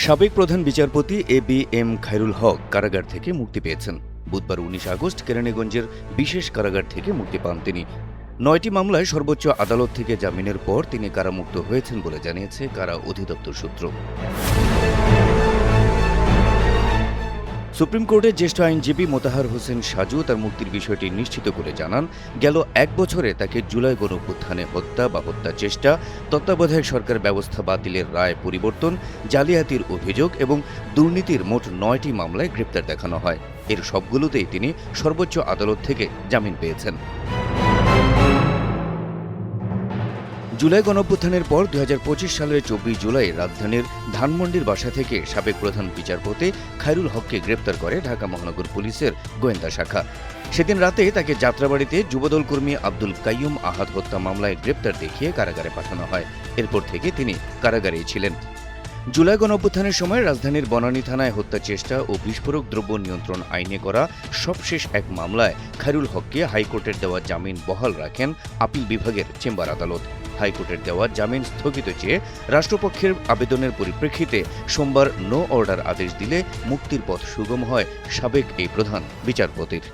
সাবেক প্রধান বিচারপতি এ.বি.এম. খায়রুল হক কারাগার থেকে মুক্তি পেয়েছেন। বুধবার ১৯ আগস্ট কেরানীগঞ্জের বিশেষ কারাগার থেকে মুক্তি পান তিনি। ৯টি মামলায় সর্বোচ্চ আদালত থেকে জামিনের পর তিনি কারামুক্ত হয়েছেন বলে জানিয়েছে কারা অধিদপ্তর সূত্র। সুপ্রিম কোর্টের জ্যেষ্ঠ আইনজীবী মোতাহার হোসেন সাজু তার মুক্তির বিষয়টি নিশ্চিত করে জানান, গেল ১ বছরে তাকে জুলাই গণঅভ্যুত্থানে হত্যা বা হত্যা চেষ্টা, তত্ত্বাবধায়ক সরকার ব্যবস্থা বাতিলের রায় পরিবর্তন, জালিয়াতির অভিযোগ এবং দুর্নীতির মোট ৯টি মামলায় গ্রেপ্তার দেখানো হয়। এর সবগুলোতেই তিনি সর্বোচ্চ আদালত থেকে জামিন পেয়েছেন। জুলাই গণঅভ্যুত্থানের পর ২০২৫ সালের ২৪ জুলাই রাজধানীর ধানমন্ডির বাসা থেকে সাবেক প্রধান বিচারপতি খায়রুল হককে গ্রেপ্তার করে ঢাকা মহানগর পুলিশের গোয়েন্দা শাখা। সেদিন রাতে তাকে যাত্রাবাড়িতে যুবদল কর্মী আব্দুল কাইয়ুম আহাদ হত্যা মামলায় গ্রেপ্তার দেখিয়ে কারাগারে পাঠানো হয়। এরপর থেকে তিনি কারাগারেই ছিলেন। জুলাই গণঅভ্যুত্থানের সময় রাজধানীর বনানী থানায় হত্যা চেষ্টা ও বিস্ফোরক দ্রব্য নিয়ন্ত্রণ আইনে করা সবশেষ এক মামলায় খায়রুল হককে হাইকোর্টের দেওয়া জামিন বহাল রাখেন আপিল বিভাগের চেম্বার আদালত। হাইকোর্টের দেওয়া জামিন স্থগিত চেয়ে রাষ্ট্রপক্ষের আবেদনের পরিপ্রেক্ষিতে সোমবার নো অর্ডার আদেশ দিলে মুক্তির পথ সুগম হয় সাবেক এই প্রধান বিচারপতির।